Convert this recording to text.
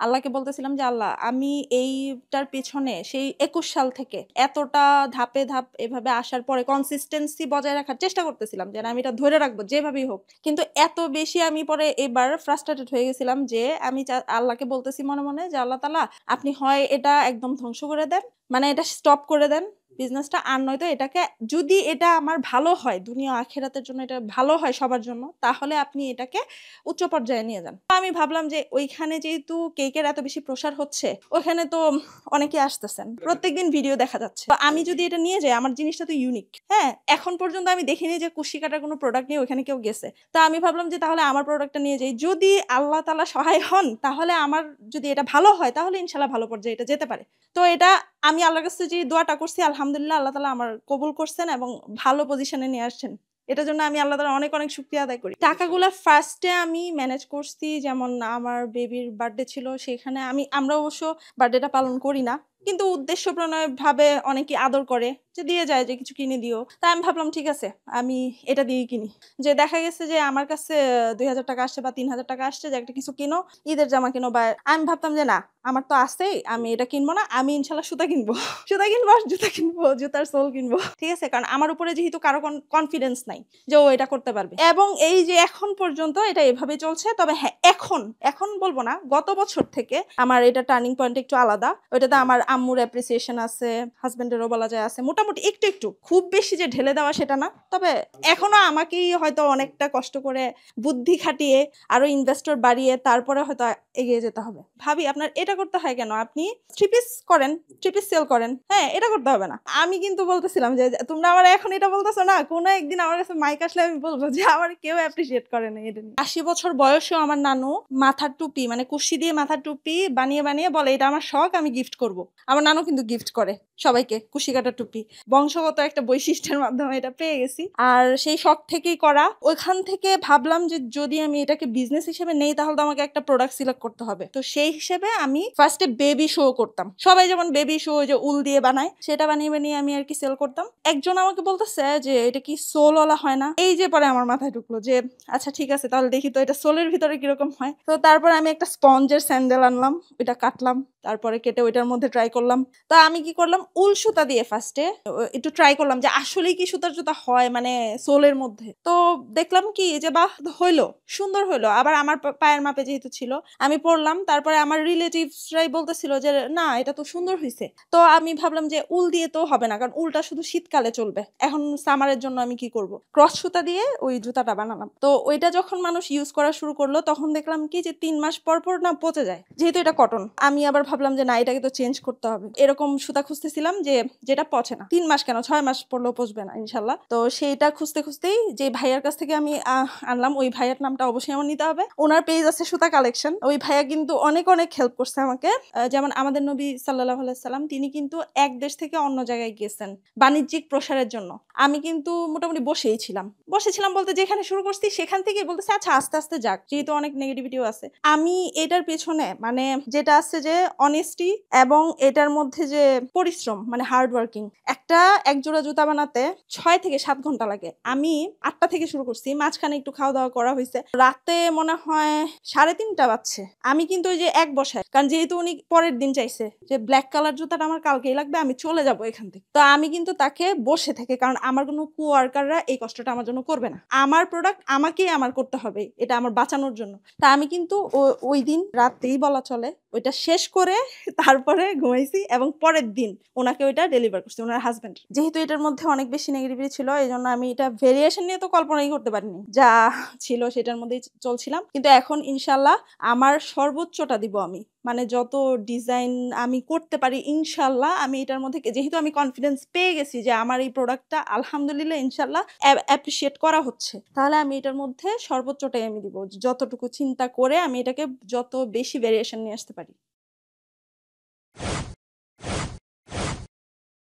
আল্লাহকে বলতেছিলাম যে আল্লাহ আমি এইটার পেছনে সেই 21 সাল থেকে এতটা ধাপে ধাপ এভাবে আসার পরে কনসিস্টেন্সি বজায় রাখার চেষ্টা করতেছিলাম যে আমি এটা ধরে রাখবো যেভাবেই হোক। কিন্তু এত বেশি আমি পরে এবার ফ্রাস্ট্রেটেড হয়ে গেছিলাম যে আমি আল্লাহকে বলতেছি মনে মনে যে আল্লাহ তাআলা আপনি হয় এটা একদম ধ্বংস করে দেন, মানে এটা স্টপ করে দেন বিজনেসটা, আর নয়তো এটাকে, যদি এটা আমার ভালো হয় দুনিয়া আখিরাতের জন্য, এটা ভালো হয় সবার জন্য, তাহলে আপনি এটাকে উচ্চ পর্যায়ে নিয়ে যান। আমি ভাবলাম যে ওইখানে যেহেতু কেকের এত বেশি প্রসার হচ্ছে, ওখানে তো অনেকে আসতেছেন, প্রত্যেকদিন ভিডিও দেখা যাচ্ছে, তো আমি যদি এটা নিয়ে যাই, আমার জিনিসটা তো ইউনিক। হ্যাঁ, এখন পর্যন্ত আমি দেখিনি যে কুশি কাটার কোনো প্রোডাক্ট নিয়ে ওখানে কেউ গেছে। তা আমি ভাবলাম যে তাহলে আমার প্রোডাক্টটা নিয়ে যাই, যদি আল্লাহ তাআলা সহায় হন তাহলে আমার, যদি এটা ভালো হয় তাহলে ইনশাল্লাহ ভালো পর্যায়ে এটা যেতে পারে। তো এটা আমি আল্লাহর কাছে যে দোয়াটা করছি, আলহামদুলিল্লাহ আল্লাহ তাআলা আমার কবুল করছেন এবং ভালো পজিশনে নিয়ে আসছেন। এটার জন্য আমি আল্লাহ তাআলার অনেক অনেক শুকরিয়া আদায় করি। টাকাগুলা ফার্স্টে আমি ম্যানেজ করছি, যেমন আমার বেবির বার্থডে ছিল, সেখানে আমরা অবশ্য বার্থডেটা পালন করি না, কিন্তু উদ্দেশ্য প্রণয় ভাবে অনেকে আদর করে যে দিয়ে যায় যে কিছু কিনে দিও। তাই আমি ভাবলাম ঠিক আছে আমি এটা দিয়েই কিনি। যে দেখা গেছে যে আমার কাছে 2000 টাকা আসছে বা 3000 টাকা আসছে, যে একটা কিছু কিনো, ঈদের জামা কিনো, বা আমি ভাবতাম যে না আমার তো আছেই, আমি এটা কিনবো না, আমি ইনশাল্লাহ সুতা কিনবো সুতা কিনবো আর জুতা কিনবো, জুতার সোল কিনবো। ঠিক আছে, কারণ আমার উপরে যেহেতু কারো কনফিডেন্স নাই যে ও এটা করতে পারবে, এবং এই যে এখন পর্যন্ত এটা এভাবে চলছে। তবে হ্যাঁ, এখন এখন বলবো না, গত বছর থেকে আমার এটা টার্নিং পয়েন্ট একটু আলাদা। ওইটাতে আমার আম্মুর অ্যাপ্রিসিয়েশন আছে, হাজবেন্ডেরও বলা যায় আছে, মোটামুটি একটু একটু, খুব বেশি যে ঢেলে দেওয়া সেটা না। তবে এখনো আমাকেই হয়তো অনেকটা কষ্ট করে বুদ্ধি খাটিয়ে আরো ইনভেস্টর বাড়িয়ে তারপরে হয়তো এগিয়ে যেতে হবে। ভাবি আপনার এটা করতে হয় কেন, আপনি থ্রি পিস করেন, থ্রি পিস সেল করেন, হ্যাঁ এটা করতে হবে না। আমি কিন্তু বলতেছিলাম যে তোমরা আমার এখন এটা বলতেছো না, কোনো একদিন আমার কাছে মাইক আসলে আমি বলবো যে আমার কেউ অ্যাপ্রিসিয়েট করে না এটা নিয়ে। 80 বছর বয়সেও আমার নানু মাথার টুপি, মানে কুশি দিয়ে মাথার টুপি বানিয়ে বানিয়ে বলে এটা আমার শখ, আমি গিফট করব। আমার নানু কিন্তু গিফট করে সবাইকে কুশি কাটা টুপি, বংশগত একটা বৈশিষ্ট্যের মাধ্যমে এটা পেয়ে গেছি। আর সেই শখ থেকেই করা, ওইখান থেকে ভাবলাম যে যদি আমি এটাকে বিজনেস হিসেবে নেই তাহলে তো আমাকে একটা প্রোডাক্ট সিলেক্ট করতে হবে। তো সেই হিসেবে আমি ফার্স্টে বেবি শো করতাম, সবাই যেমন বেবি শো যে উল দিয়ে বানায়, সেটা বানিয়ে বানিয়ে আমি আর কি সেল করতাম। একজন আমাকে বলতেছে যে এটা কি সোলওয়ালা হয় না, এই যে পরে আমার মাথায় ঢুকলো যে আচ্ছা ঠিক আছে তাহলে দেখি তো এটা সোলের ভিতরে কিরকম হয়। তো তারপর আমি একটা স্পঞ্জের স্যান্ডেল আনলাম, ওইটা কাটলাম, তারপরে কেটে ওইটার মধ্যে ট্রাই করলাম। তো আমি কি করলাম, উল সুতা দিয়ে ফার্স্টে একটু ট্রাই করলাম যে আসলেই কি সুতার জুতা হয় মানে সোলের মধ্যে। তো দেখলাম কি যে বাহ, হইলো, সুন্দর হইলো। আবার আমার পায়ের মাপে যেহেতু ছিল, আমি পরলাম। তারপরে আমার রিলেটিভসরাই বলতেছিল যে না এটা তো সুন্দর হয়েছে। তো আমি ভাবলাম যে উল দিয়ে তো হবে না, কারণ উলটা শুধু শীতকালে চলবে, এখন সামারের জন্য আমি কি করব, ক্রস সুতা দিয়ে ওই জুতাটা বানালাম। তো ওইটা যখন মানুষ ইউজ করা শুরু করলো তখন দেখলাম কি যে 3 মাস পর পর না পচে যায়, যেহেতু এটা কটন। আমি আবার ভাবলাম যে না এটাকে তো চেঞ্জ করতে হবে, এরকম সুতা খুঁজতেছিলাম যে যেটা পচে না, 3 মাস কেন 6 মাস পরলেও পচবে না ইনশাল্লাহ। তো সেইটা খুঁজতে খুঁজতেই যে ভাইয়ার কাছ থেকে আমি আনলাম, ওই ভাইয়ার নামটা অবশ্যই আমার নিতে হবে, ওনার পেজ আছে সুতা কালেকশন। ওই ভাইয়া কিন্তু অনেক অনেক হেল্প করছে আমাকে। যেমন আমাদের নবী সাল্লাল্লাহু আলাইহি সাল্লাম, তিনি কিন্তু এক দেশ থেকে অন্য জায়গায় গেছেন বাণিজ্যিক প্রসারের জন্য। আমি কিন্তু মোটামুটি বসেছিলাম বলতে যেখানে শুরু করছি সেখান থেকে বলতেছে আচ্ছা আস্তে আস্তে যাক, যেহেতু অনেক নেগেটিভিটিও আছে। আমি এটার পেছনে মানে যেটা আছে যে অনেস্টি এবং এটার মধ্যে যে পরিশ্রম, মানে হার্ড ওয়ার্কিং। এক জোড়া জুতা বানাতে 6 থেকে 7 ঘন্টা লাগে। আমি 8টা থেকে শুরু করছি, মাঝখানে একটু খাওয়া দাওয়া করা হয়েছে, রাতে মনে হয় 3:30 বাজছে। আমি কিন্তু ওই যে এক বসায়, কারণ যেহেতু উনি পরের দিন চাইছে যে ব্ল্যাক কালার জুতাটা আমার কালকেই লাগবে, আমি চলে যাব এখান থেকে। তো আমি কিন্তু তাকে বসে থেকে, কারণ আমার কোনো কোয়ার্কাররা এই কষ্টটা আমার জন্য করবে না, আমার প্রোডাক্ট আমাকেই আমার করতে হবে, এটা আমার বাঁচানোর জন্য। তা আমি কিন্তু ওই দিন রাতেই বলা চলে ওইটা শেষ করে তারপরে ঘুমাইছি, এবং পরের দিন ওনাকে ওইটা ডেলিভার করছি, ওনার হাজবেন্ড। যেহেতু এটার মধ্যে অনেক বেশি নেগেটিভিটি ছিল, এই জন্য আমি এটা ভেরিয়েশন নিয়ে তো কল্পনাই করতে পারিনি, যা ছিল সেটার মধ্যেই চলছিলাম। কিন্তু এখন ইনশাল্লাহ আমার সর্বোচ্চটা দিব আমি, মানে যত ডিজাইন আমি করতে পারি ইনশাল্লাহ। আমি এটার মধ্যে যেহেতু আমি কনফিডেন্স পেয়ে গেছি যে আমার এই প্রোডাক্টটা আলহামদুলিল্লাহ ইনশাল্লাহ অ্যাপ্রিসিয়েট করা হচ্ছে, তাহলে আমি এটার মধ্যে সর্বোচ্চটাই আমি দিব, যতটুকু চিন্তা করে আমি এটাকে যত বেশি ভেরিয়েশন নিয়ে আসতে পারি।